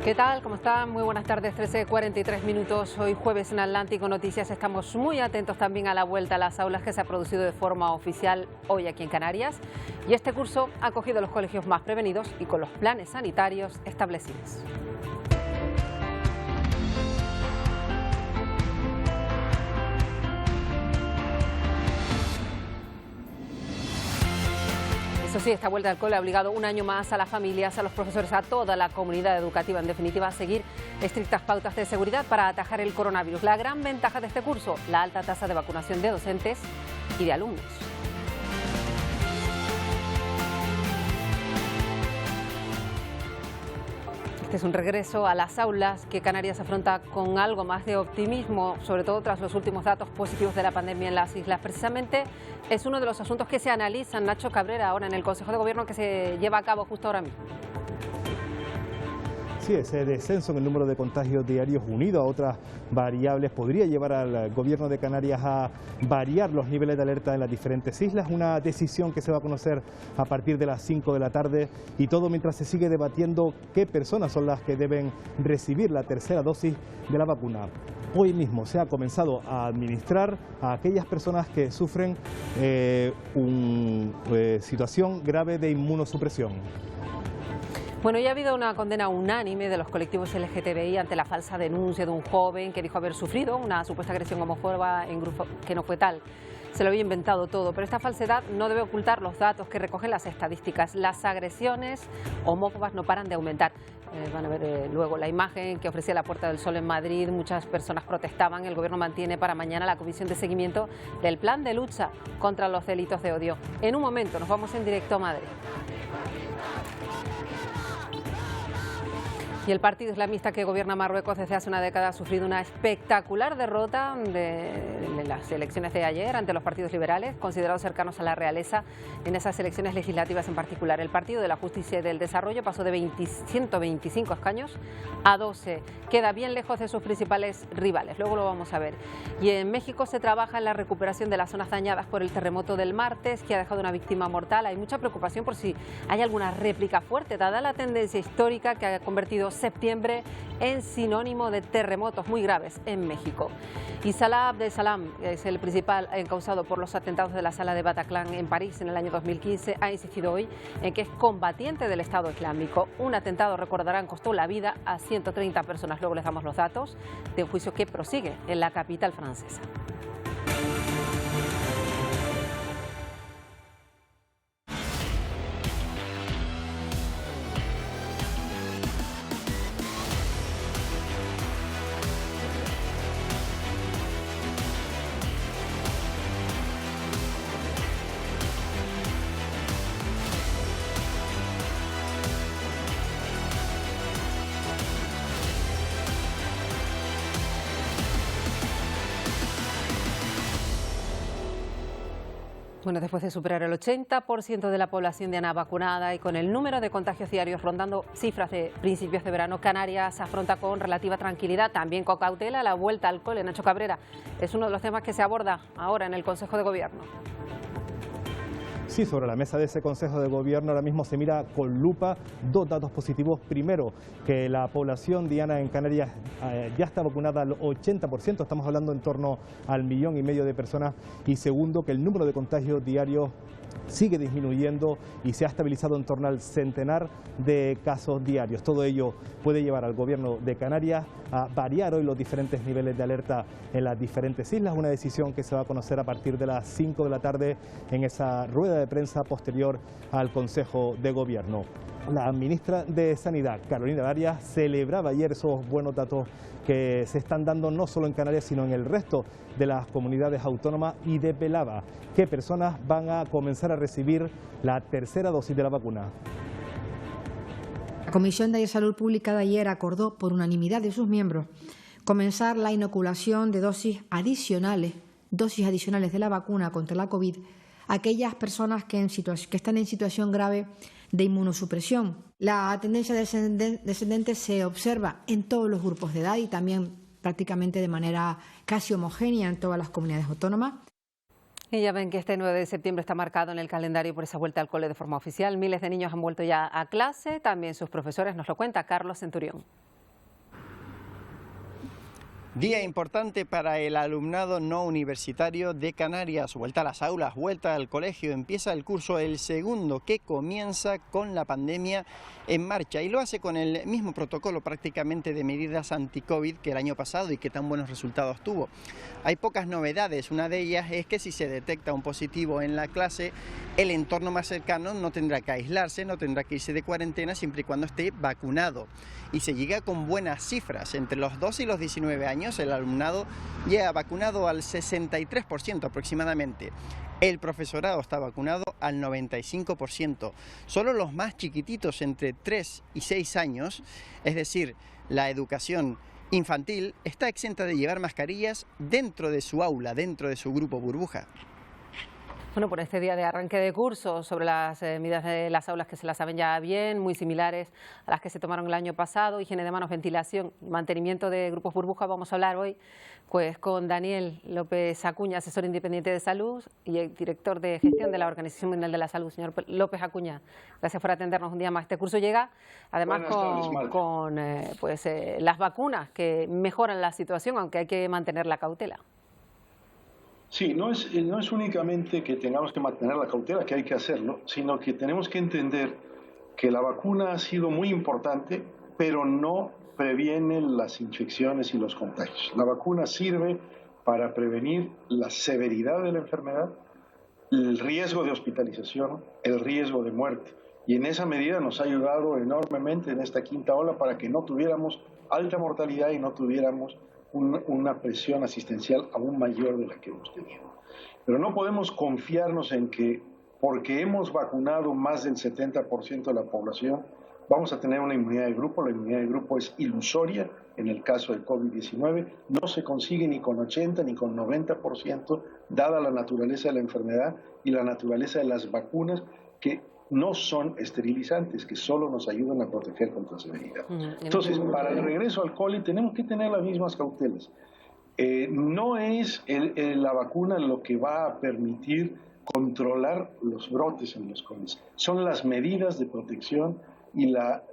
¿Qué tal? ¿Cómo están? Muy buenas tardes, 13:43 minutos. Hoy jueves en Atlántico Noticias estamos muy atentos también a la vuelta a las aulas que se ha producido de forma oficial hoy aquí en Canarias. Y este curso ha acogido los colegios más prevenidos y con los planes sanitarios establecidos. Eso sí, esta vuelta al cole ha obligado un año más a las familias, a los profesores, a toda la comunidad educativa, en definitiva, a seguir estrictas pautas de seguridad para atajar el coronavirus. La gran ventaja de este curso, la alta tasa de vacunación de docentes y de alumnos. Este es un regreso a las aulas que Canarias afronta con algo más de optimismo, sobre todo tras los últimos datos positivos de la pandemia en las islas. Precisamente es uno de los asuntos que se analizan, Nacho Cabrera, ahora en el Consejo de Gobierno que se lleva a cabo justo ahora mismo. Sí, ese descenso en el número de contagios diarios unido a otras variables podría llevar al Gobierno de Canarias a variar los niveles de alerta en las diferentes islas, una decisión que se va a conocer a partir de las 5 de la tarde y todo mientras se sigue debatiendo qué personas son las que deben recibir la tercera dosis de la vacuna. Hoy mismo se ha comenzado a administrar a aquellas personas que sufren una situación grave de inmunosupresión. Bueno, ya ha habido una condena unánime de los colectivos LGTBI ante la falsa denuncia de un joven que dijo haber sufrido una supuesta agresión homófoba en grupo que no fue tal. Se lo había inventado todo, pero esta falsedad no debe ocultar los datos que recogen las estadísticas. Las agresiones homófobas no paran de aumentar. Van a ver luego la imagen que ofrecía la Puerta del Sol en Madrid. Muchas personas protestaban. El Gobierno mantiene para mañana la comisión de seguimiento del plan de lucha contra los delitos de odio. En un momento nos vamos en directo a Madrid. Y el partido islamista que gobierna Marruecos desde hace una década ha sufrido una espectacular derrota en las elecciones de ayer ante los partidos liberales, considerados cercanos a la realeza en esas elecciones legislativas en particular. El Partido de la Justicia y del Desarrollo pasó de 125 escaños a 12. Queda bien lejos de sus principales rivales, luego lo vamos a ver. Y en México se trabaja en la recuperación de las zonas dañadas por el terremoto del martes, que ha dejado una víctima mortal. Hay mucha preocupación por si hay alguna réplica fuerte, dada la tendencia histórica que ha convertido septiembre en sinónimo de terremotos muy graves en México. Y Salah Abdeslam, que es el principal encausado por los atentados de la sala de Bataclan en París en el año 2015, ha insistido hoy en que es combatiente del Estado Islámico. Un atentado, recordarán, costó la vida a 130 personas. Luego les damos los datos de un juicio que prosigue en la capital francesa. Bueno, después de superar el 80% de la población diana vacunada y con el número de contagios diarios rondando cifras de principios de verano, Canarias afronta con relativa tranquilidad, también con cautela, la vuelta al cole. Nacho Cabrera es uno de los temas que se aborda ahora en el Consejo de Gobierno. Sí, sobre la mesa de ese Consejo de Gobierno ahora mismo se mira con lupa dos datos positivos. Primero, que la población diana en Canarias ya está vacunada al 80%, estamos hablando en torno al 1,5 millones de personas. Y segundo, que el número de contagios diarios sigue disminuyendo y se ha estabilizado en torno al centenar de casos diarios. Todo ello puede llevar al Gobierno de Canarias a variar hoy los diferentes niveles de alerta en las diferentes islas, una decisión que se va a conocer a partir de las 5 de la tarde en esa rueda de prensa posterior al Consejo de Gobierno. La ministra de Sanidad, Carolina Darias, celebraba ayer esos buenos datos que se están dando no solo en Canarias, sino en el resto de las comunidades autónomas y desvelaba qué personas van a comenzar a recibir la tercera dosis de la vacuna. La Comisión de Salud Pública de ayer acordó por unanimidad de sus miembros comenzar la inoculación de dosis adicionales de la vacuna contra la COVID a aquellas personas que están en situación grave de inmunosupresión. La tendencia descendente se observa en todos los grupos de edad y también prácticamente de manera casi homogénea en todas las comunidades autónomas. Y ya ven que este 9 de septiembre está marcado en el calendario por esa vuelta al cole de forma oficial. Miles de niños han vuelto ya a clase, también sus profesores, nos lo cuenta Carlos Centurión. Día importante para el alumnado no universitario de Canarias. Vuelta a las aulas, vuelta al colegio. Empieza el curso, el segundo, que comienza con la pandemia en marcha. Y lo hace con el mismo protocolo prácticamente de medidas anti-COVID que el año pasado y que tan buenos resultados tuvo. Hay pocas novedades. Una de ellas es que si se detecta un positivo en la clase, el entorno más cercano no tendrá que aislarse, no tendrá que irse de cuarentena siempre y cuando esté vacunado. Y se llega con buenas cifras. Entre los 12 y los 19 años, el alumnado llega vacunado al 63% aproximadamente. El profesorado está vacunado al 95%. Solo los más chiquititos, entre 3 y 6 años, es decir, la educación infantil, está exenta de llevar mascarillas dentro de su aula, dentro de su grupo burbuja. Bueno, por este día de arranque de curso, sobre las medidas de las aulas que se las saben ya bien, muy similares a las que se tomaron el año pasado, higiene de manos, ventilación, mantenimiento de grupos burbuja, vamos a hablar hoy pues con Daniel López Acuña, asesor independiente de salud y el director de gestión de la Organización Mundial de la Salud. Señor López Acuña, gracias por atendernos un día más. Este curso llega además con las vacunas que mejoran la situación, aunque hay que mantener la cautela. Sí, no es únicamente que tengamos que mantener la cautela, que hay que hacerlo, sino que tenemos que entender que la vacuna ha sido muy importante, pero no previene las infecciones y los contagios. La vacuna sirve para prevenir la severidad de la enfermedad, el riesgo de hospitalización, el riesgo de muerte. Y en esa medida nos ha ayudado enormemente en esta quinta ola para que no tuviéramos alta mortalidad y no tuviéramos una presión asistencial aún mayor de la que hemos tenido. Pero no podemos confiarnos en que porque hemos vacunado más del 70% de la población, vamos a tener una inmunidad de grupo. La inmunidad de grupo es ilusoria en el caso del COVID-19, no se consigue ni con 80 ni con 90%, dada la naturaleza de la enfermedad y la naturaleza de las vacunas que no son esterilizantes, que solo nos ayudan a proteger contra severidad. Entonces, para el regreso al cole tenemos que tener las mismas cautelas. No es la vacuna lo que va a permitir controlar los brotes en los coles. Son las medidas de protección y la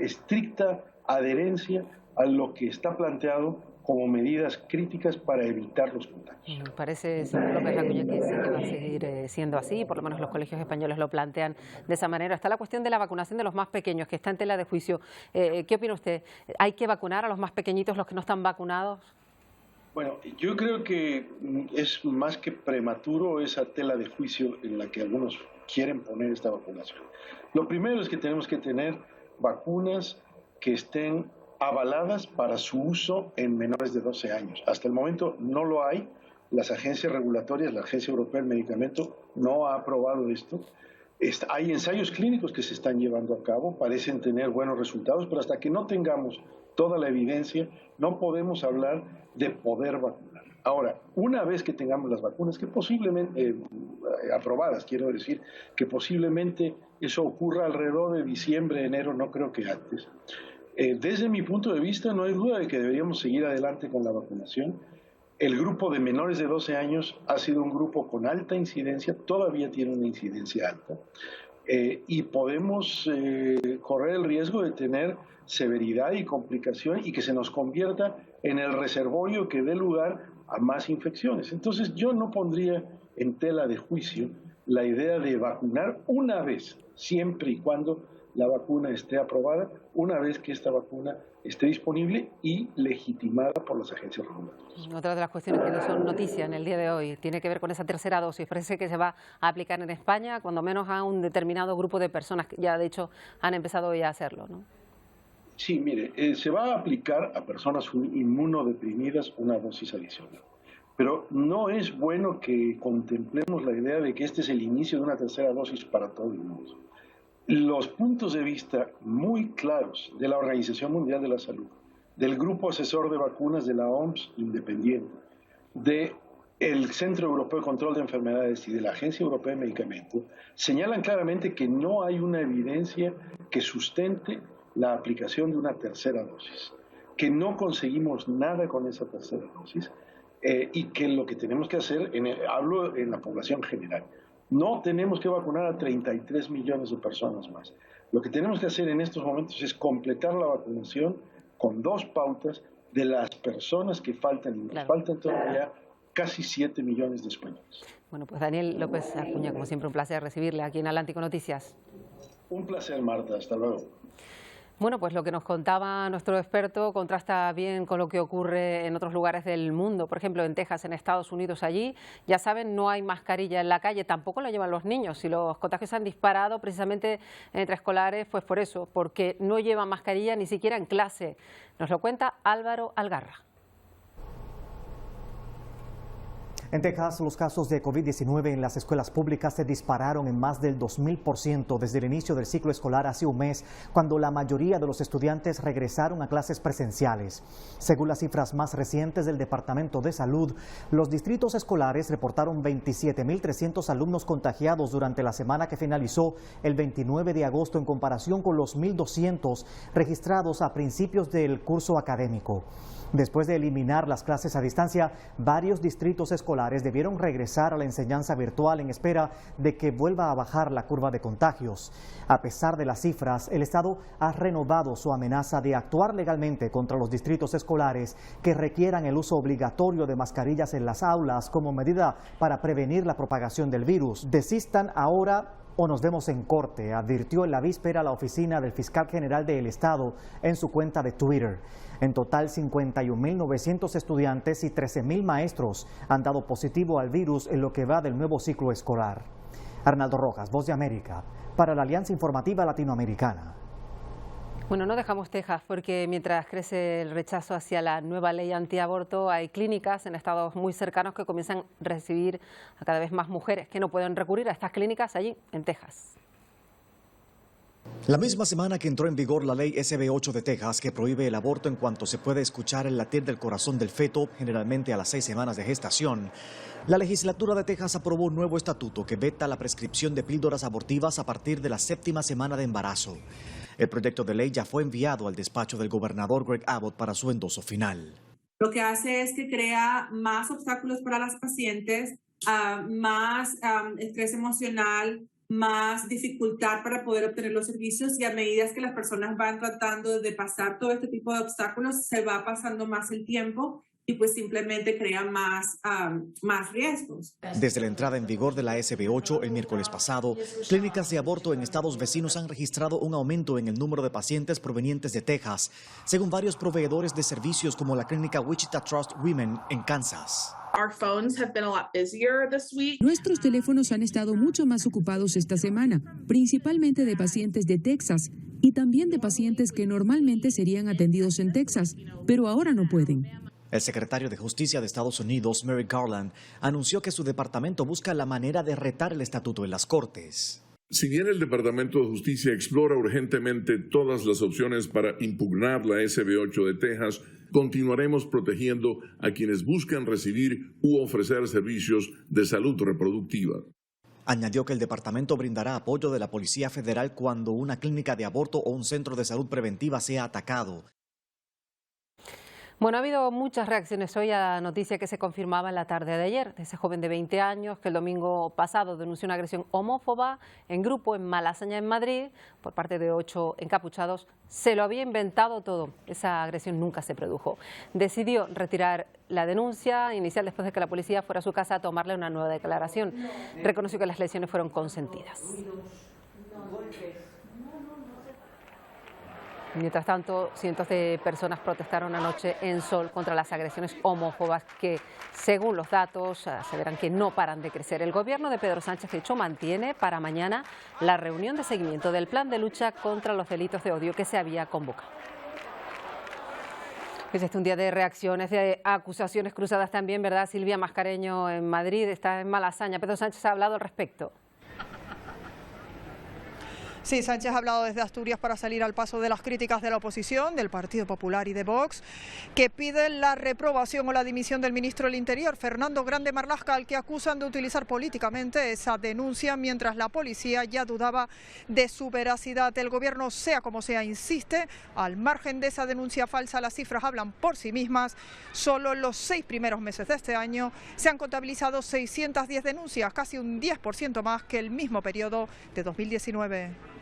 estricta adherencia a lo que está planteado como medidas críticas para evitar los contagios. Parece, señor López Acuña, que sí que va a seguir siendo así, por lo menos los colegios españoles lo plantean de esa manera. Está la cuestión de la vacunación de los más pequeños, que está en tela de juicio. ¿Qué opina usted? ¿Hay que vacunar a los más pequeñitos, los que no están vacunados? Bueno, yo creo que es más que prematuro esa tela de juicio en la que algunos quieren poner esta vacunación. Lo primero es que tenemos que tener vacunas que estén avaladas para su uso en menores de 12 años. Hasta el momento no lo hay. Las agencias regulatorias, la Agencia Europea del Medicamento no ha aprobado esto. Hay ensayos clínicos que se están llevando a cabo, parecen tener buenos resultados, pero hasta que no tengamos toda la evidencia, no podemos hablar de poder vacunar. Ahora, una vez que tengamos las vacunas, que posiblemente, aprobadas, quiero decir, que posiblemente eso ocurra alrededor de diciembre, enero, no creo que antes. Desde mi punto de vista, no hay duda de que deberíamos seguir adelante con la vacunación. El grupo de menores de 12 años ha sido un grupo con alta incidencia, todavía tiene una incidencia alta, y podemos correr el riesgo de tener severidad y complicación y que se nos convierta en el reservorio que dé lugar a más infecciones. Entonces, yo no pondría en tela de juicio la idea de vacunar una vez, siempre y cuando la vacuna esté aprobada, una vez que esta vacuna esté disponible y legitimada por las agencias regulatorias. Otra de las cuestiones que no son noticia en el día de hoy tiene que ver con esa tercera dosis. Parece que se va a aplicar en España, cuando menos a un determinado grupo de personas que ya de hecho han empezado hoy a hacerlo, ¿no? Sí, mire, se va a aplicar a personas inmunodeprimidas una dosis adicional. Pero no es bueno que contemplemos la idea de que este es el inicio de una tercera dosis para todo el mundo. Los puntos de vista muy claros de la Organización Mundial de la Salud, del Grupo Asesor de Vacunas de la OMS independiente, del Centro Europeo de Control de Enfermedades y de la Agencia Europea de Medicamentos, señalan claramente que no hay una evidencia que sustente la aplicación de una tercera dosis, que no conseguimos nada con esa tercera dosis y que lo que tenemos que hacer, hablo en la población general, no tenemos que vacunar a 33 millones de personas más. Lo que tenemos que hacer en estos momentos es completar la vacunación con 2 pautas de las personas que faltan, nos faltan todavía casi 7 millones de españoles. Bueno, pues Daniel López Acuña, como siempre, un placer recibirle aquí en Atlántico Noticias. Un placer, Marta. Hasta luego. Bueno, pues lo que nos contaba nuestro experto contrasta bien con lo que ocurre en otros lugares del mundo. Por ejemplo, en Texas, en Estados Unidos, allí, ya saben, no hay mascarilla en la calle, tampoco la llevan los niños. Y los contagios han disparado precisamente entre escolares, pues por eso, porque no llevan mascarilla ni siquiera en clase. Nos lo cuenta Álvaro Algarra. En Texas, los casos de COVID-19 en las escuelas públicas se dispararon en más del 2000% desde el inicio del ciclo escolar hace un mes, cuando la mayoría de los estudiantes regresaron a clases presenciales. Según las cifras más recientes del Departamento de Salud, los distritos escolares reportaron 27.300 alumnos contagiados durante la semana que finalizó el 29 de agosto en comparación con los 1.200 registrados a principios del curso académico. Después de eliminar las clases a distancia, varios distritos escolares debieron regresar a la enseñanza virtual en espera de que vuelva a bajar la curva de contagios. A pesar de las cifras, el Estado ha renovado su amenaza de actuar legalmente contra los distritos escolares que requieran el uso obligatorio de mascarillas en las aulas como medida para prevenir la propagación del virus. Desistan ahora o nos vemos en corte, advirtió en la víspera la oficina del fiscal general del Estado en su cuenta de Twitter. En total, 51.900 estudiantes y 13.000 maestros han dado positivo al virus en lo que va del nuevo ciclo escolar. Arnaldo Rojas, Voz de América, para la Alianza Informativa Latinoamericana. Bueno, no dejamos Texas porque mientras crece el rechazo hacia la nueva ley antiaborto, hay clínicas en estados muy cercanos que comienzan a recibir a cada vez más mujeres que no pueden recurrir a estas clínicas allí en Texas. La misma semana que entró en vigor la ley SB 8 de Texas, que prohíbe el aborto en cuanto se puede escuchar el latir del corazón del feto, generalmente a las 6 semanas de gestación, la legislatura de Texas aprobó un nuevo estatuto que veta la prescripción de píldoras abortivas a partir de la 7ª semana de embarazo. El proyecto de ley ya fue enviado al despacho del gobernador Greg Abbott para su endoso final. Lo que hace es que crea más obstáculos para las pacientes, más estrés emocional, más dificultad para poder obtener los servicios, y a medida que las personas van tratando de pasar todo este tipo de obstáculos, se va pasando más el tiempo y pues simplemente crea más riesgos. Desde la entrada en vigor de la SB 8 el miércoles pasado, clínicas de aborto en estados vecinos han registrado un aumento en el número de pacientes provenientes de Texas, según varios proveedores de servicios como la clínica Wichita Trust Women en Kansas. Nuestros teléfonos han estado mucho más ocupados esta semana, principalmente de pacientes de Texas y también de pacientes que normalmente serían atendidos en Texas, pero ahora no pueden. El secretario de Justicia de Estados Unidos, Merrick Garland, anunció que su departamento busca la manera de retar el estatuto en las cortes. Si bien el Departamento de Justicia explora urgentemente todas las opciones para impugnar la SB 8 de Texas, continuaremos protegiendo a quienes buscan recibir u ofrecer servicios de salud reproductiva. Añadió que el departamento brindará apoyo de la Policía Federal cuando una clínica de aborto o un centro de salud preventiva sea atacado. Bueno, ha habido muchas reacciones hoy a la noticia que se confirmaba en la tarde de ayer, de ese joven de 20 años que el domingo pasado denunció una agresión homófoba en grupo en Malasaña, en Madrid, por parte de 8 encapuchados. Se lo había inventado todo, esa agresión nunca se produjo. Decidió retirar la denuncia inicial después de que la policía fuera a su casa a tomarle una nueva declaración. Reconoció que las lesiones fueron consentidas. Mientras tanto, cientos de personas protestaron anoche en Sol contra las agresiones homófobas que, según los datos, aseveran que no paran de crecer. El gobierno de Pedro Sánchez, de hecho, mantiene para mañana la reunión de seguimiento del plan de lucha contra los delitos de odio que se había convocado. Es un día de reacciones, de acusaciones cruzadas también, ¿verdad? Silvia Mascareño en Madrid, está en Malasaña. Pedro Sánchez ha hablado al respecto. Sí, Sánchez ha hablado desde Asturias para salir al paso de las críticas de la oposición, del Partido Popular y de Vox, que piden la reprobación o la dimisión del ministro del Interior, Fernando Grande Marlaska, al que acusan de utilizar políticamente esa denuncia, mientras la policía ya dudaba de su veracidad. El gobierno, sea como sea, insiste, al margen de esa denuncia falsa, las cifras hablan por sí mismas. Solo en los 6 primeros meses de este año se han contabilizado 610 denuncias, casi un 10% más que el mismo periodo de 2019.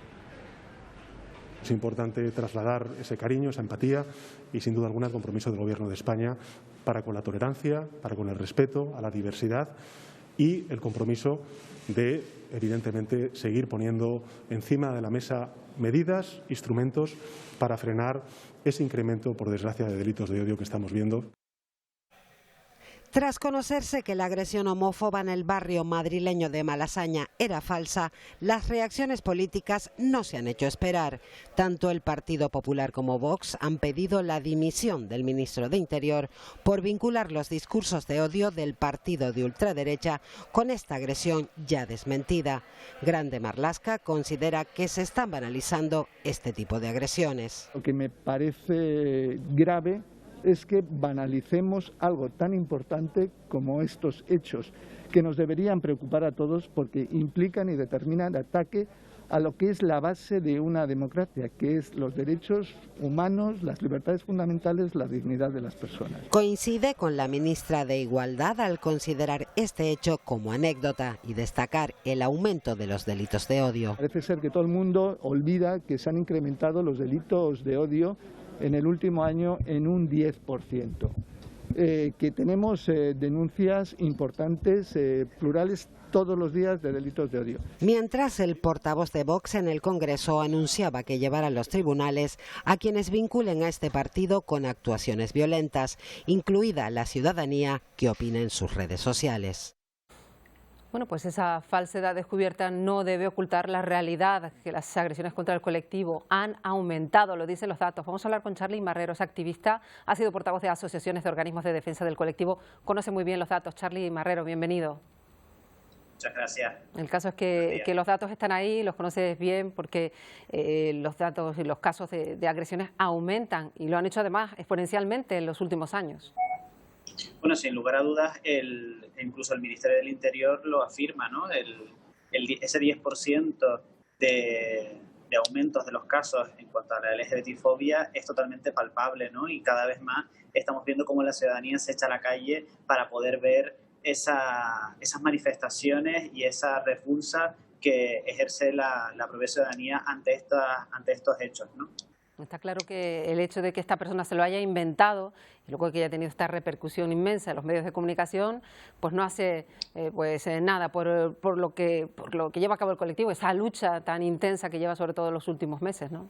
Es importante trasladar ese cariño, esa empatía y, sin duda alguna, el compromiso del Gobierno de España para con la tolerancia, para con el respeto a la diversidad y el compromiso de, evidentemente, seguir poniendo encima de la mesa medidas, instrumentos para frenar ese incremento, por desgracia, de delitos de odio que estamos viendo. Tras conocerse que la agresión homófoba en el barrio madrileño de Malasaña era falsa, las reacciones políticas no se han hecho esperar. Tanto el Partido Popular como Vox han pedido la dimisión del ministro de Interior por vincular los discursos de odio del partido de ultraderecha con esta agresión ya desmentida. Grande Marlaska considera que se están banalizando este tipo de agresiones. Lo que me parece grave es que banalicemos algo tan importante como estos hechos, que nos deberían preocupar a todos porque implican y determinan ataque a lo que es la base de una democracia, que es los derechos humanos, las libertades fundamentales, la dignidad de las personas. Coincide con la ministra de Igualdad al considerar este hecho como anécdota y destacar el aumento de los delitos de odio. Parece ser que todo el mundo olvida que se han incrementado los delitos de odio en el último año en un 10%, que tenemos denuncias importantes, plurales, todos los días de delitos de odio. Mientras, el portavoz de Vox en el Congreso anunciaba que llevará a los tribunales a quienes vinculen a este partido con actuaciones violentas, incluida la ciudadanía que opina en sus redes sociales. Bueno, pues esa falsedad descubierta no debe ocultar la realidad, que las agresiones contra el colectivo han aumentado, lo dicen los datos. Vamos a hablar con Charly Marrero, es activista, ha sido portavoz de asociaciones de organismos de defensa del colectivo, conoce muy bien los datos. Charly Marrero, bienvenido. Muchas gracias. El caso es que los datos están ahí, los conoces bien, porque los datos y los casos de agresiones aumentan y lo han hecho además exponencialmente en los últimos años. Bueno, sin lugar a dudas, incluso el Ministerio del Interior lo afirma, ¿no? Ese 10% de aumentos de los casos en cuanto a la LGBTfobia es totalmente palpable, ¿no? Y cada vez más estamos viendo cómo la ciudadanía se echa a la calle para poder ver esas manifestaciones y esa repulsa que ejerce la propia ciudadanía ante estos hechos, ¿no? Está claro que el hecho de que esta persona se lo haya inventado y luego que haya tenido esta repercusión inmensa en los medios de comunicación, pues no hace nada por lo que lleva a cabo el colectivo, esa lucha tan intensa que lleva sobre todo en los últimos meses, ¿no?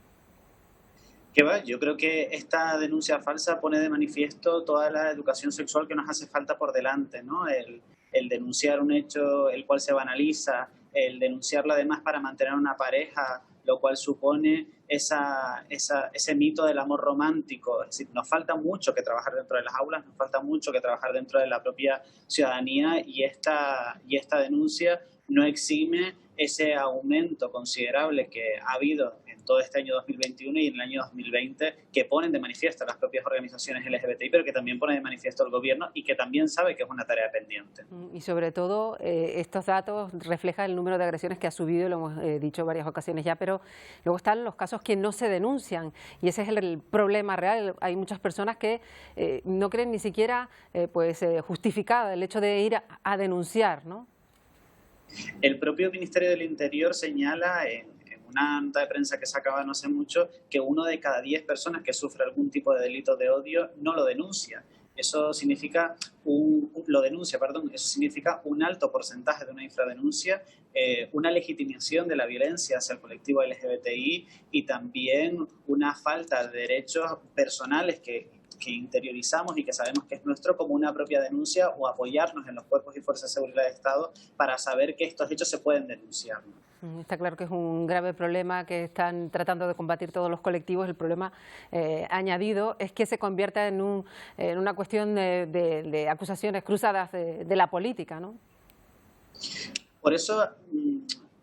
Que va, yo creo que esta denuncia falsa pone de manifiesto toda la educación sexual que nos hace falta por delante, ¿no? El denunciar un hecho el cual se banaliza, el denunciarlo además para mantener una pareja, lo cual supone ese mito del amor romántico. Es decir, nos falta mucho que trabajar dentro de las aulas, nos falta mucho que trabajar dentro de la propia ciudadanía y esta denuncia no exime ese aumento considerable que ha habido en todo este año 2021 y en el año 2020 que ponen de manifiesto las propias organizaciones LGBTI, pero que también pone de manifiesto el gobierno y que también sabe que es una tarea pendiente. Y sobre todo estos datos reflejan el número de agresiones que ha subido, lo hemos dicho en varias ocasiones ya, pero luego están los casos que no se denuncian y ese es el problema real. Hay muchas personas que no creen ni siquiera justificado el hecho de ir a denunciar, ¿no? El propio Ministerio del Interior señala en una nota de prensa que se acaba no hace mucho que 1 de cada 10 personas que sufre algún tipo de delito de odio no lo denuncia. Eso significa eso significa un alto porcentaje de una infradenuncia, una legitimación de la violencia hacia el colectivo LGBTI y también una falta de derechos personales que interiorizamos y que sabemos que es nuestro como una propia denuncia o apoyarnos en los cuerpos y fuerzas de seguridad de Estado para saber que estos hechos se pueden denunciar. Está claro que es un grave problema que están tratando de combatir todos los colectivos. El problema añadido es que se convierta en una cuestión de acusaciones cruzadas de la política, ¿no? Por eso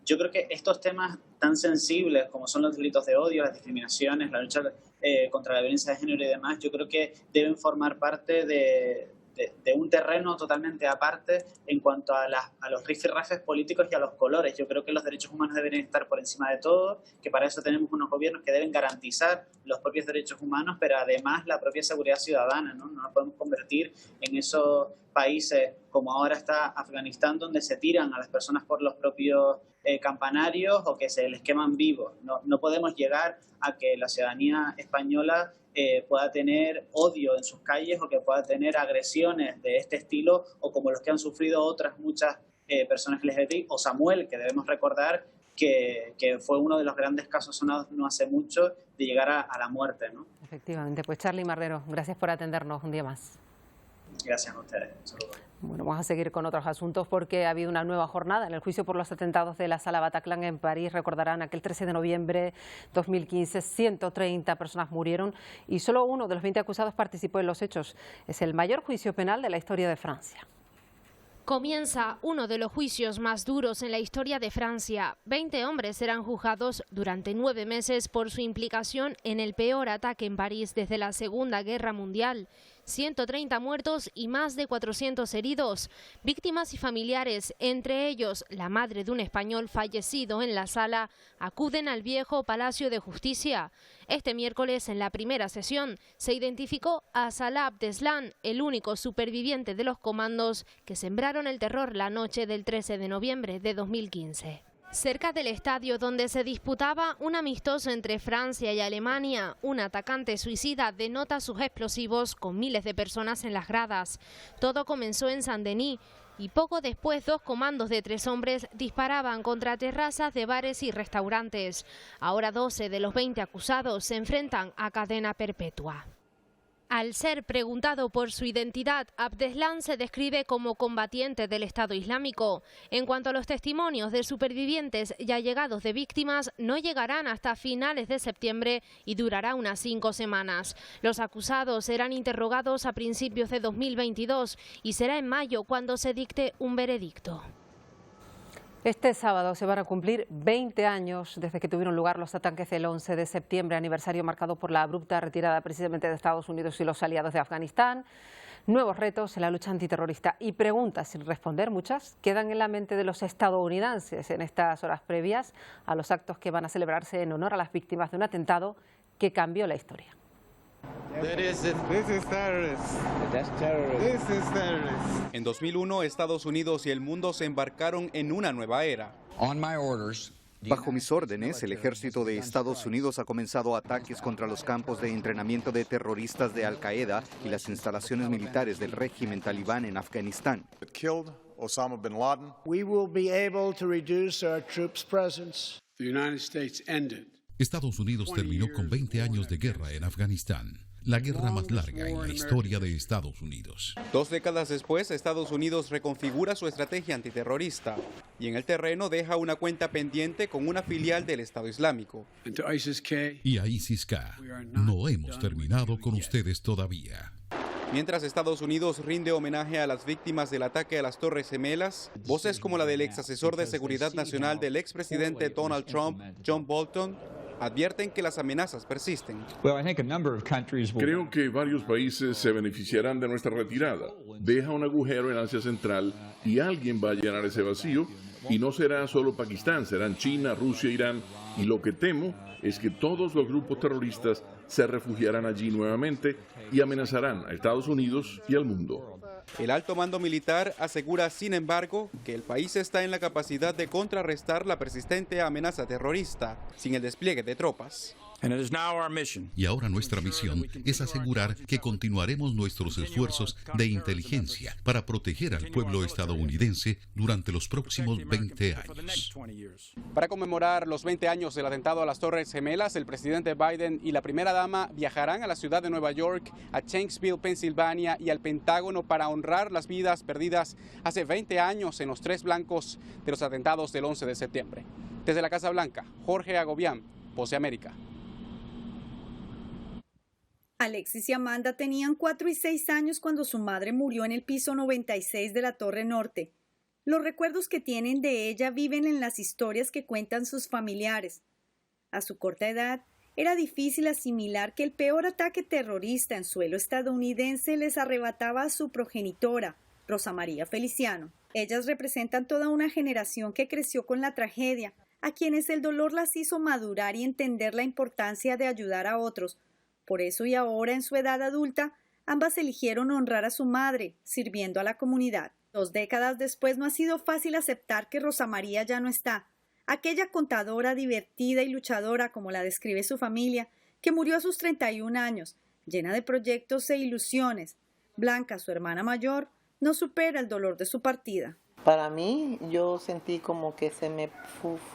yo creo que estos temas tan sensibles como son los delitos de odio, las discriminaciones, la lucha contra la violencia de género y demás, yo creo que deben formar parte de un terreno totalmente aparte en cuanto a los rifirrafes políticos y a los colores. Yo creo que los derechos humanos deben estar por encima de todo, que para eso tenemos unos gobiernos que deben garantizar los propios derechos humanos, pero además la propia seguridad ciudadana, ¿no? No nos podemos convertir en esos países como ahora está Afganistán, donde se tiran a las personas por los propios campanarios o que se les queman vivos. No podemos llegar a que la ciudadanía española pueda tener odio en sus calles o que pueda tener agresiones de este estilo o como los que han sufrido otras muchas personas LGBTI o Samuel, que debemos recordar que fue uno de los grandes casos sonados no hace mucho de llegar a la muerte, ¿no? Efectivamente. Pues Charly Marrero, gracias por atendernos un día más. Gracias a ustedes. Un saludo. Bueno, vamos a seguir con otros asuntos porque ha habido una nueva jornada en el juicio por los atentados de la Sala Bataclan en París. Recordarán, aquel 13 de noviembre de 2015, 130 personas murieron y solo uno de los 20 acusados participó en los hechos. Es el mayor juicio penal de la historia de Francia. Comienza uno de los juicios más duros en la historia de Francia. 20 hombres serán juzgados durante 9 meses por su implicación en el peor ataque en París desde la Segunda Guerra Mundial. 130 muertos y más de 400 heridos. Víctimas y familiares, entre ellos la madre de un español fallecido en la sala, acuden al viejo Palacio de Justicia. Este miércoles, en la primera sesión, se identificó a Salah Abdeslam, el único superviviente de los comandos que sembraron el terror la noche del 13 de noviembre de 2015. Cerca del estadio donde se disputaba un amistoso entre Francia y Alemania, un atacante suicida denota sus explosivos con miles de personas en las gradas. Todo comenzó en Saint-Denis y poco después 2 comandos de 3 hombres disparaban contra terrazas de bares y restaurantes. Ahora 12 de los 20 acusados se enfrentan a cadena perpetua. Al ser preguntado por su identidad, Abdeslam se describe como combatiente del Estado Islámico. En cuanto a los testimonios de supervivientes y allegados de víctimas, no llegarán hasta finales de septiembre y durará unas 5 semanas. Los acusados serán interrogados a principios de 2022 y será en mayo cuando se dicte un veredicto. Este sábado se van a cumplir 20 años desde que tuvieron lugar los ataques del 11 de septiembre, aniversario marcado por la abrupta retirada precisamente de Estados Unidos y los aliados de Afganistán. Nuevos retos en la lucha antiterrorista y preguntas sin responder, muchas, quedan en la mente de los estadounidenses en estas horas previas a los actos que van a celebrarse en honor a las víctimas de un atentado que cambió la historia. En 2001, Estados Unidos y el mundo se embarcaron en una nueva era. Bajo mis órdenes, el ejército de Estados Unidos ha comenzado ataques contra los campos de entrenamiento de terroristas de Al-Qaeda y las instalaciones militares del régimen talibán en Afganistán. Osama bin Laden. We will be able to reduce our troops' presence. The United States ended. Estados Unidos terminó con 20 años de guerra en Afganistán, la guerra más larga en la historia de Estados Unidos. 2 décadas después, Estados Unidos reconfigura su estrategia antiterrorista y en el terreno deja una cuenta pendiente con una filial del Estado Islámico. Y a ISIS-K, no hemos terminado con ustedes todavía. Mientras Estados Unidos rinde homenaje a las víctimas del ataque a las Torres Gemelas, voces como la del ex asesor de seguridad nacional del expresidente Donald Trump, John Bolton, advierten que las amenazas persisten. Creo que varios países se beneficiarán de nuestra retirada. Deja un agujero en Asia Central y alguien va a llenar ese vacío, y no será solo Pakistán, serán China, Rusia, Irán, y lo que temo es que todos los grupos terroristas se refugiarán allí nuevamente y amenazarán a Estados Unidos y al mundo. El alto mando militar asegura, sin embargo, que el país está en la capacidad de contrarrestar la persistente amenaza terrorista sin el despliegue de tropas. Y ahora nuestra misión es asegurar que continuaremos nuestros esfuerzos de inteligencia para proteger al pueblo estadounidense durante los próximos 20 años. Para conmemorar los 20 años del atentado a las Torres Gemelas, el presidente Biden y la primera dama viajarán a la ciudad de Nueva York, a Shanksville, Pensilvania y al Pentágono para honrar las vidas perdidas hace 20 años en los 3 blancos de los atentados del 11 de septiembre. Desde la Casa Blanca, Jorge Agobián, Voz de América. Alexis y Amanda tenían 4 y 6 años cuando su madre murió en el piso 96 de la Torre Norte. Los recuerdos que tienen de ella viven en las historias que cuentan sus familiares. A su corta edad, Era difícil asimilar que el peor ataque terrorista en suelo estadounidense les arrebataba a su progenitora, Rosa María Feliciano. Ellas representan toda una generación que creció con la tragedia, a quienes el dolor las hizo madurar y entender la importancia de ayudar a otros. Por eso y ahora, en su edad adulta, ambas eligieron honrar a su madre, sirviendo a la comunidad. 2 décadas después no ha sido fácil aceptar que Rosa María ya no está. Aquella contadora divertida y luchadora, como la describe su familia, que murió a sus 31 años, llena de proyectos e ilusiones. Blanca, su hermana mayor, no supera el dolor de su partida. Para mí, yo sentí como que se me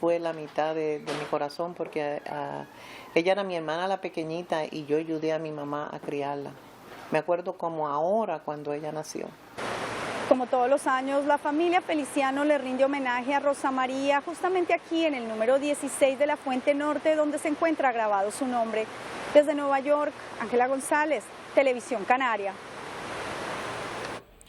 fue la mitad de mi corazón, porque ella era mi hermana la pequeñita y yo ayudé a mi mamá a criarla. Me acuerdo como ahora cuando ella nació. Como todos los años, la familia Feliciano le rinde homenaje a Rosa María justamente aquí en el número 16 de la Fuente Norte, donde se encuentra grabado su nombre. Desde Nueva York, Ángela González, Televisión Canaria.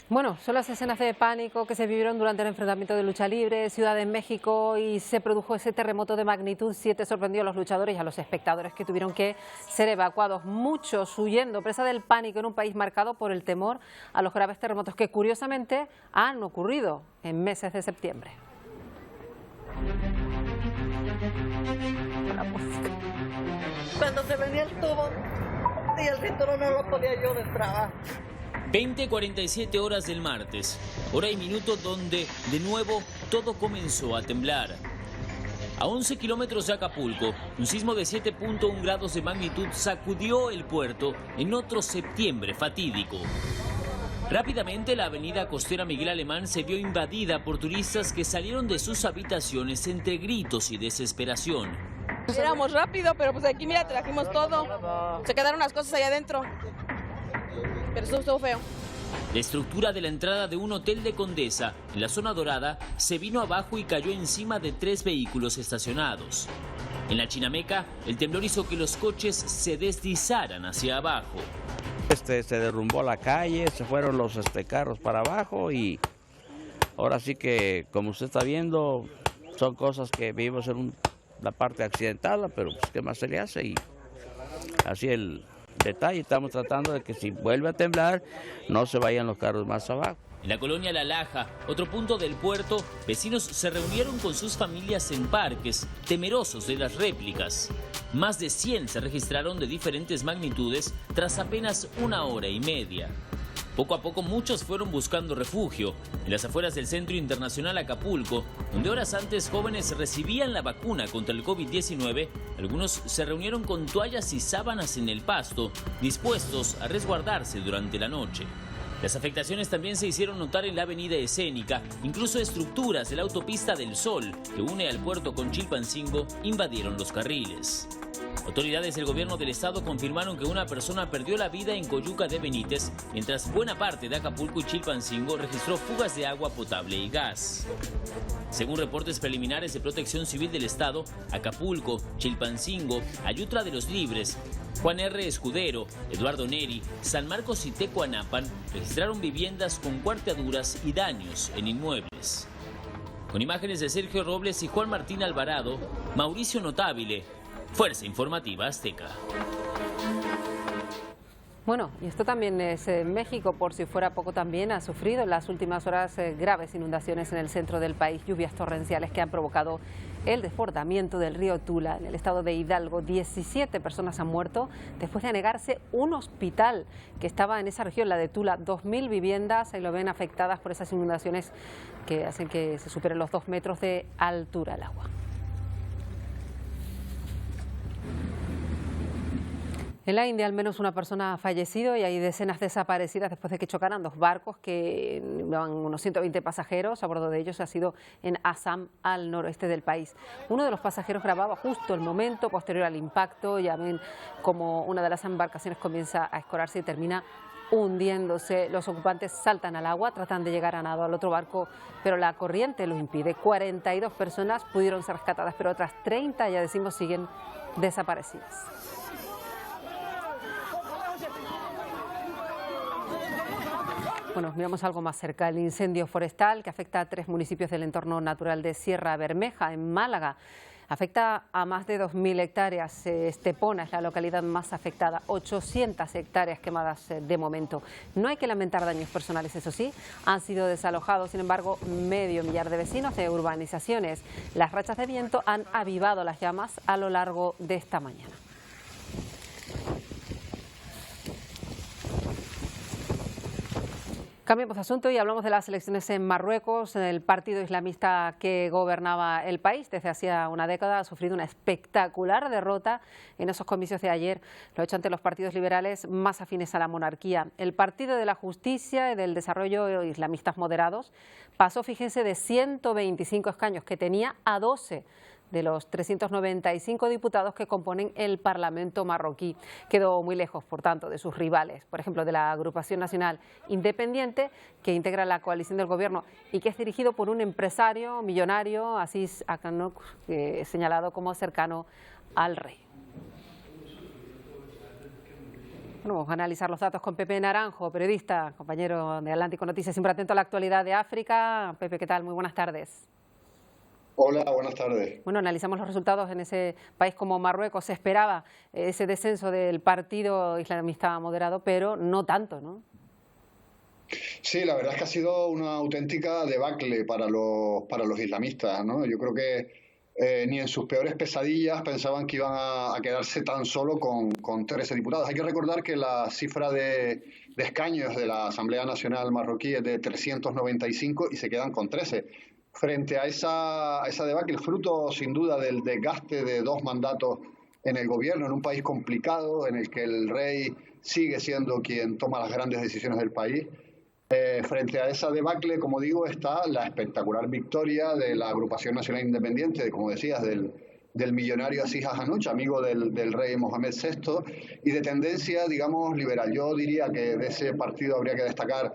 Bueno, son las escenas de pánico que se vivieron durante el enfrentamiento de lucha libre, Ciudad de México, y se produjo ese terremoto de magnitud 7, sorprendió a los luchadores y a los espectadores que tuvieron que ser evacuados, muchos huyendo, presa del pánico en un país marcado por el temor a los graves terremotos que curiosamente han ocurrido en meses de septiembre. La música. Cuando se venía el tubo y el cinturón no lo podía yo destrabar. 20:47 horas del martes, hora y minuto donde de nuevo todo comenzó a temblar. A 11 kilómetros de Acapulco, un sismo de 7.1 grados de magnitud sacudió el puerto en otro septiembre fatídico. Rápidamente la avenida costera Miguel Alemán se vio invadida por turistas que salieron de sus habitaciones entre gritos y desesperación. Éramos rápido, pero pues aquí mira, trajimos todo. Se quedaron las cosas allá adentro. Pero eso estuvo feo. La estructura de la entrada de un hotel de Condesa, en la zona dorada, se vino abajo y cayó encima de 3 vehículos estacionados. En la Chinameca, el temblor hizo que los coches se deslizaran hacia abajo. Se derrumbó la calle, se fueron los carros para abajo y ahora sí que, como usted está viendo, son cosas que vivimos en la parte accidentada, pero pues, ¿qué más se le hace? Y así el detalle, estamos tratando de que si vuelve a temblar, no se vayan los carros más abajo. En la colonia La Laja, otro punto del puerto, vecinos se reunieron con sus familias en parques, temerosos de las réplicas. Más de 100 se registraron de diferentes magnitudes tras apenas 1 hora y media. Poco a poco muchos fueron buscando refugio. En las afueras del Centro Internacional Acapulco, donde horas antes jóvenes recibían la vacuna contra el COVID-19, algunos se reunieron con toallas y sábanas en el pasto, dispuestos a resguardarse durante la noche. Las afectaciones también se hicieron notar en la avenida Escénica, incluso estructuras de la autopista del Sol, que une al puerto con Chilpancingo, invadieron los carriles. Autoridades del gobierno del estado confirmaron que una persona perdió la vida en Coyuca de Benítez, mientras buena parte de Acapulco y Chilpancingo registró fugas de agua potable y gas. Según reportes preliminares de Protección Civil del estado, Acapulco, Chilpancingo, Ayutla de los Libres, Juan R. Escudero, Eduardo Neri, San Marcos y Tecuanapan registraron viviendas con cuarteaduras y daños en inmuebles. Con imágenes de Sergio Robles y Juan Martín Alvarado, Mauricio Notabile, Fuerza Informativa Azteca. Bueno, y esto también es México, por si fuera poco, también ha sufrido en las últimas horas graves inundaciones en el centro del país, lluvias torrenciales que han provocado el desbordamiento del río Tula. En el estado de Hidalgo, 17 personas han muerto después de anegarse un hospital que estaba en esa región, la de Tula. 2.000 viviendas, ahí lo ven, afectadas por esas inundaciones que hacen que se superen los 2 metros de altura el agua. En la India, al menos una persona ha fallecido y hay decenas desaparecidas después de que chocaran 2 barcos que llevan unos 120 pasajeros. A bordo de ellos ha sido en Assam, al noroeste del país. Uno de los pasajeros grababa justo el momento posterior al impacto. Ya ven cómo una de las embarcaciones comienza a escorarse y termina hundiéndose. Los ocupantes saltan al agua, tratan de llegar a nado al otro barco, pero la corriente lo impide. 42 personas pudieron ser rescatadas, pero otras 30, ya decimos, siguen desaparecidas. Bueno, miramos algo más cerca. El incendio forestal que afecta a 3 municipios del entorno natural de Sierra Bermeja, en Málaga, Afecta a más de 2.000 hectáreas. Estepona es la localidad más afectada, 800 hectáreas quemadas de momento. No hay que lamentar daños personales, eso sí, han sido desalojados, sin embargo, medio millar de vecinos de urbanizaciones. Las rachas de viento han avivado las llamas a lo largo de esta mañana. Cambiamos de asunto y hablamos de las elecciones en Marruecos. El partido islamista que gobernaba el país desde hacía una década ha sufrido una espectacular derrota en esos comicios de ayer. Lo ha hecho ante los partidos liberales más afines a la monarquía. El Partido de la Justicia y del Desarrollo, islamistas moderados, pasó, fíjense, de 125 escaños que tenía a 12 de los 395 diputados que componen el Parlamento marroquí. Quedó muy lejos, por tanto, de sus rivales, por ejemplo, de la Agrupación Nacional Independiente, que integra la coalición del gobierno y que es dirigido por un empresario millonario, Aziz Akanok, señalado como cercano al rey. Bueno, vamos a analizar los datos con Pepe Naranjo, periodista, compañero de Atlántico Noticias, siempre atento a la actualidad de África. Pepe, ¿qué tal? Muy buenas tardes. Hola, buenas tardes. Bueno, analizamos los resultados en ese país como Marruecos. Se esperaba ese descenso del partido islamista moderado, pero no tanto, ¿no? Sí, la verdad es que ha sido una auténtica debacle para los islamistas, ¿no? Yo creo que ni en sus peores pesadillas pensaban que iban a quedarse tan solo con 13 diputados. Hay que recordar que la cifra de escaños de la Asamblea Nacional marroquí es de 395 y se quedan con 13. Frente a esa debacle, fruto sin duda del desgaste de 2 mandatos en el gobierno, en un país complicado, en el que el rey sigue siendo quien toma las grandes decisiones del país. Frente a esa debacle, como digo, está la espectacular victoria de la Agrupación Nacional Independiente, como decías, del millonario Aziz Akanok, amigo del rey Mohamed VI, y de tendencia, digamos, liberal. Yo diría que de ese partido habría que destacar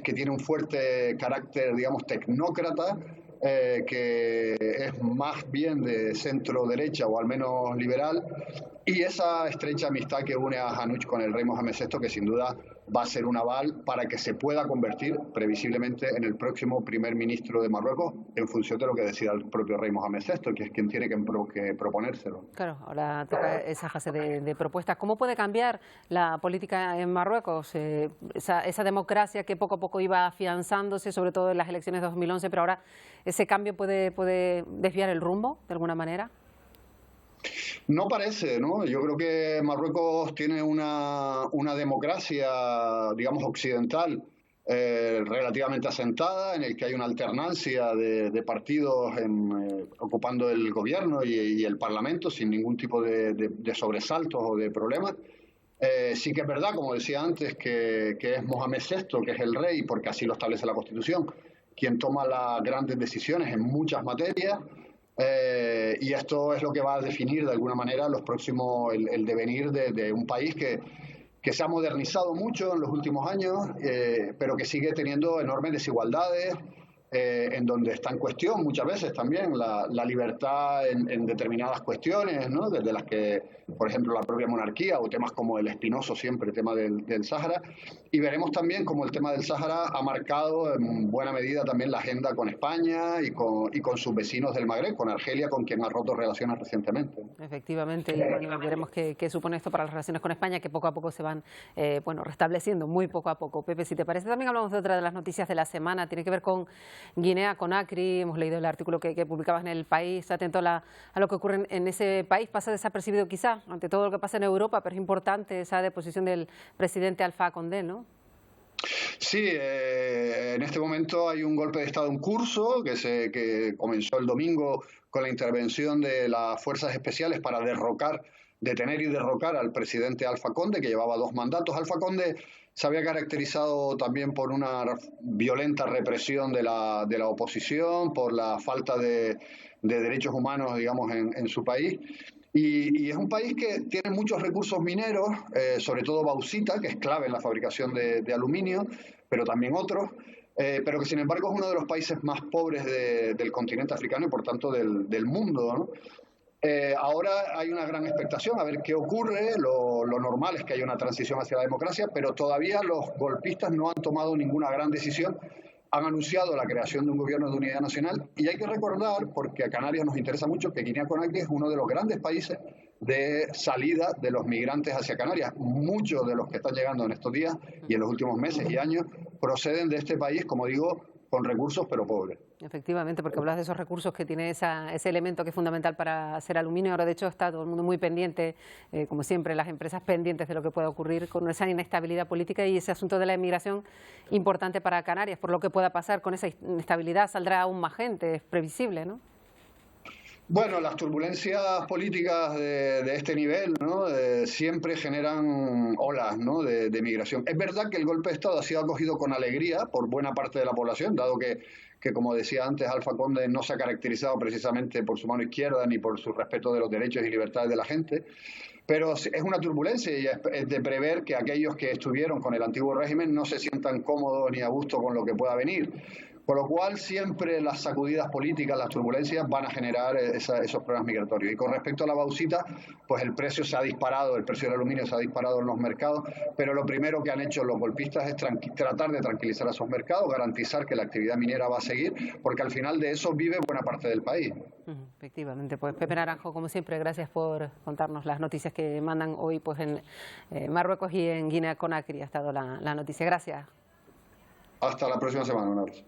que tiene un fuerte carácter, digamos, tecnócrata, que es más bien de centro-derecha o al menos liberal, y esa estrecha amistad que une a Akanok con el rey Mohamed VI, que sin duda va a ser un aval para que se pueda convertir previsiblemente en el próximo primer ministro de Marruecos, en función de lo que decida el propio rey Mohamed VI, que es quien tiene que proponérselo. Claro, ahora toca esa fase de propuestas. ¿Cómo puede cambiar la política en Marruecos? Esa democracia que poco a poco iba afianzándose, sobre todo en las elecciones de 2011, pero ahora ese cambio puede desviar el rumbo de alguna manera. No parece, ¿no? Yo creo que Marruecos tiene una democracia, digamos, occidental, relativamente asentada, en el que hay una alternancia de partidos ocupando el gobierno y el Parlamento sin ningún tipo de sobresaltos o de problemas. Sí que es verdad, como decía antes, que es Mohamed VI, que es el rey, porque así lo establece la Constitución, quien toma las grandes decisiones en muchas materias. Y esto es lo que va a definir de alguna manera el devenir de un país que se ha modernizado mucho en los últimos años, pero que sigue teniendo enormes desigualdades, en donde está en cuestión muchas veces también la libertad en determinadas cuestiones, ¿no? Desde las que, por ejemplo, la propia monarquía o temas como el espinoso siempre tema del Sáhara. Y veremos también cómo el tema del Sáhara ha marcado en buena medida también la agenda con España y con sus vecinos del Magreb, con Argelia, con quien ha roto relaciones recientemente. Efectivamente, y bueno, veremos qué supone esto para las relaciones con España, que poco a poco se van restableciendo, muy poco a poco. Pepe, si te parece, también hablamos de otra de las noticias de la semana, tiene que ver con Guinea, Conakry. Hemos leído el artículo que publicabas en El País, atento a lo que ocurre en ese país. Pasa desapercibido quizá ante todo lo que pasa en Europa, pero es importante esa deposición del presidente Alpha Condé, ¿no? Sí, en este momento hay un golpe de Estado en curso que comenzó el domingo con la intervención de las fuerzas especiales para detener y derrocar al presidente Alpha Condé, que llevaba 2 mandatos. Alpha Condé se había caracterizado también por una violenta represión de la oposición, por la falta de derechos humanos, digamos, en su país. Y es un país que tiene muchos recursos mineros, sobre todo bauxita, que es clave en la fabricación de aluminio, pero también otros, pero que sin embargo es uno de los países más pobres del continente africano y por tanto del mundo, ¿no? Ahora hay una gran expectación a ver qué ocurre. Lo normal es que haya una transición hacia la democracia, pero todavía los golpistas no han tomado ninguna gran decisión han anunciado la creación de un gobierno de unidad nacional y hay que recordar, porque a Canarias nos interesa mucho, que Guinea-Conakry es uno de los grandes países de salida de los migrantes hacia Canarias. Muchos de los que están llegando en estos días y en los últimos meses y años proceden de este país, como digo, con recursos pero pobres. Efectivamente, porque hablas de esos recursos que tiene ese elemento que es fundamental para hacer aluminio. Ahora, de hecho, está todo el mundo muy pendiente, como siempre, las empresas pendientes de lo que pueda ocurrir con esa inestabilidad política y ese asunto de la inmigración importante para Canarias. Por lo que pueda pasar con esa inestabilidad, saldrá aún más gente, es previsible, ¿no? Bueno, las turbulencias políticas de este nivel, ¿no? Siempre generan olas, ¿no? de migración. Es verdad que el golpe de Estado ha sido acogido con alegría por buena parte de la población, dado que como decía antes Alfa Conde, no se ha caracterizado precisamente por su mano izquierda ni por su respeto de los derechos y libertades de la gente. Pero es una turbulencia y es de prever que aquellos que estuvieron con el antiguo régimen no se sientan cómodos ni a gusto con lo que pueda venir. Por lo cual siempre las sacudidas políticas, las turbulencias van a generar esos problemas migratorios. Y con respecto a la bauxita, pues el precio se ha disparado, el precio del aluminio se ha disparado en los mercados, pero lo primero que han hecho los golpistas es tratar de tranquilizar a esos mercados, garantizar que la actividad minera va a seguir, porque al final de eso vive buena parte del país. Efectivamente, pues Pepe Naranjo, como siempre, gracias por contarnos las noticias que mandan hoy pues en Marruecos y en Guinea-Conakry ha estado la noticia. Gracias. Hasta la próxima semana, un abrazo.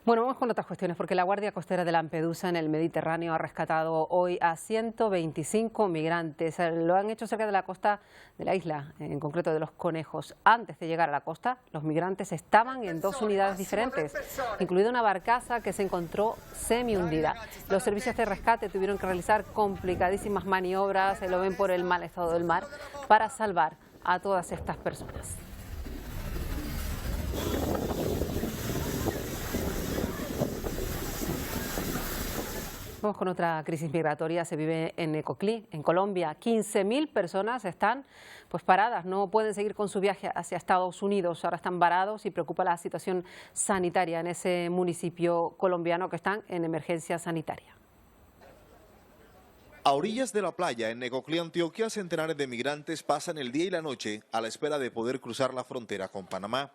Bueno, vamos con otras cuestiones, porque la Guardia Costera de Lampedusa en el Mediterráneo ha rescatado hoy a 125 migrantes. Lo han hecho cerca de la costa de la isla, en concreto de Los Conejos. Antes de llegar a la costa, los migrantes estaban en dos unidades diferentes, incluida una barcaza que se encontró semi-hundida. Los servicios de rescate tuvieron que realizar complicadísimas maniobras, se lo ven por el mal estado del mar, para salvar a todas estas personas. Vamos con otra crisis migratoria, se vive en Necoclí, en Colombia. 15.000 personas están pues paradas, no pueden seguir con su viaje hacia Estados Unidos. Ahora están varados y preocupa la situación sanitaria en ese municipio colombiano, que están en emergencia sanitaria. A orillas de la playa, en Necoclí, Antioquia, centenares de migrantes pasan el día y la noche a la espera de poder cruzar la frontera con Panamá.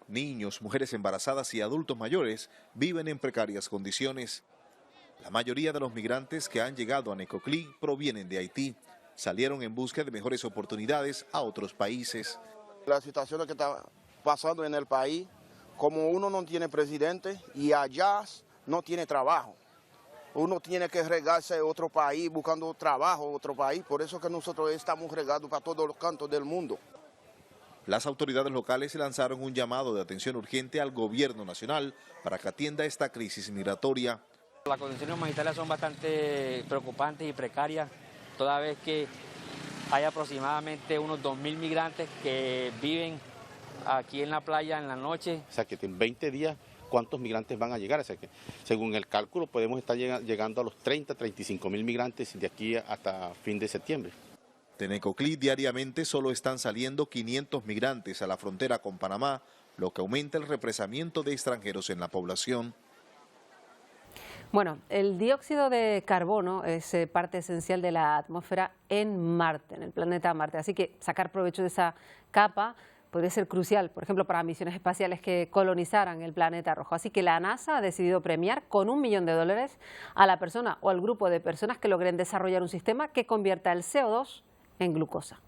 Niños, mujeres embarazadas y adultos mayores viven en precarias condiciones. La mayoría de los migrantes que han llegado a Necoclí provienen de Haití. Salieron en busca de mejores oportunidades a otros países. La situación que está pasando en el país, como uno no tiene presidente y allá no tiene trabajo. Uno tiene que regarse a otro país buscando trabajo en otro país. Por eso que nosotros estamos regados para todos los cantos del mundo. Las autoridades locales lanzaron un llamado de atención urgente al gobierno nacional para que atienda esta crisis migratoria. Las condiciones humanitarias son bastante preocupantes y precarias, toda vez que hay aproximadamente unos 2.000 migrantes que viven aquí en la playa en la noche. O sea que en 20 días, ¿cuántos migrantes van a llegar? O sea que, según el cálculo, podemos estar llegando a los 35.000 migrantes de aquí hasta fin de septiembre. De Necoclí diariamente solo están saliendo 500 migrantes a la frontera con Panamá, lo que aumenta el represamiento de extranjeros en la población. Bueno, el dióxido de carbono es parte esencial de la atmósfera en Marte, en el planeta Marte. Así que sacar provecho de esa capa podría ser crucial, por ejemplo, para misiones espaciales que colonizaran el planeta rojo. Así que la NASA ha decidido premiar con $1 millón a la persona o al grupo de personas que logren desarrollar un sistema que convierta el CO2 en glucosa.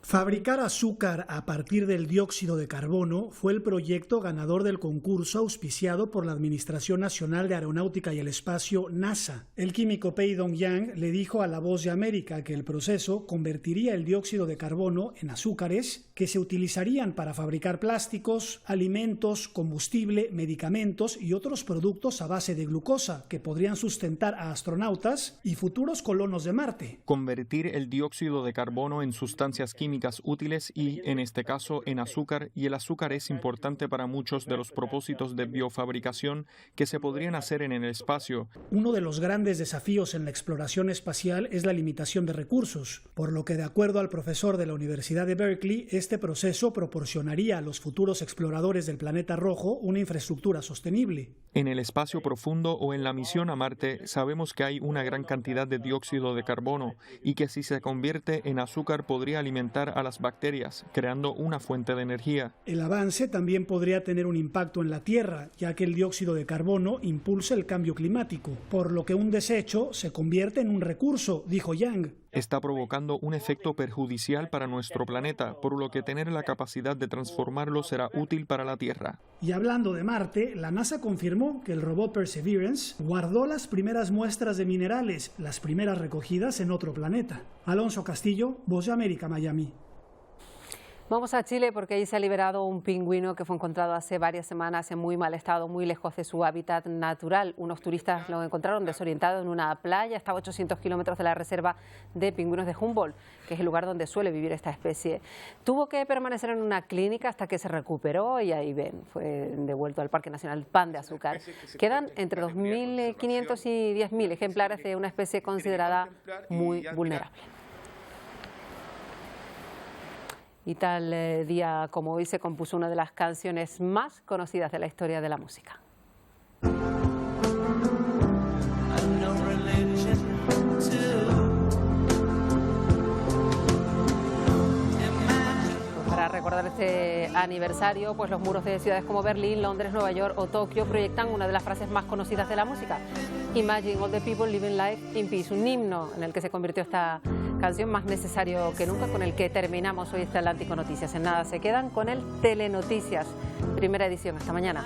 Fabricar azúcar a partir del dióxido de carbono fue el proyecto ganador del concurso auspiciado por la Administración Nacional de Aeronáutica y el Espacio, NASA. El químico Pei Dong-yang le dijo a La Voz de América que el proceso convertiría el dióxido de carbono en azúcares que se utilizarían para fabricar plásticos, alimentos, combustible, medicamentos y otros productos a base de glucosa que podrían sustentar a astronautas y futuros colonos de Marte. Convertir el dióxido de carbono en sustancias químicas útiles y, en este caso, en azúcar, y el azúcar es importante para muchos de los propósitos de biofabricación que se podrían hacer en el espacio. Uno de los grandes desafíos en la exploración espacial es la limitación de recursos, por lo que, de acuerdo al profesor de la Universidad de Berkeley, este proceso proporcionaría a los futuros exploradores del planeta rojo una infraestructura sostenible. En el espacio profundo o en la misión a Marte sabemos que hay una gran cantidad de dióxido de carbono y que si se convierte en azúcar podría alimentar matar a las bacterias, creando una fuente de energía. El avance también podría tener un impacto en la Tierra, ya que el dióxido de carbono impulsa el cambio climático, por lo que un desecho se convierte en un recurso, dijo Yang. Está provocando un efecto perjudicial para nuestro planeta, por lo que tener la capacidad de transformarlo será útil para la Tierra. Y hablando de Marte, la NASA confirmó que el robot Perseverance guardó las primeras muestras de minerales, las primeras recogidas en otro planeta. Alonso Castillo, Voz de América, Miami. Vamos a Chile porque ahí se ha liberado un pingüino que fue encontrado hace varias semanas en muy mal estado, muy lejos de su hábitat natural. Unos turistas lo encontraron desorientado en una playa, estaba a 800 kilómetros de la reserva de pingüinos de Humboldt, que es el lugar donde suele vivir esta especie. Tuvo que permanecer en una clínica hasta que se recuperó y ahí ven, fue devuelto al Parque Nacional Pan de Azúcar. Quedan entre 2.500 y 10.000 ejemplares de una especie considerada muy vulnerable. Y tal día como hoy se compuso una de las canciones más conocidas de la historia de la música. Para recordar este aniversario, pues los muros de ciudades como Berlín, Londres, Nueva York o Tokio proyectan una de las frases más conocidas de la música: Imagine all the people living life in peace, un himno en el que se convirtió esta canción más necesario que nunca, con el que terminamos hoy este Atlántico Noticias. En nada se quedan con el Telenoticias, primera edición. Hasta mañana.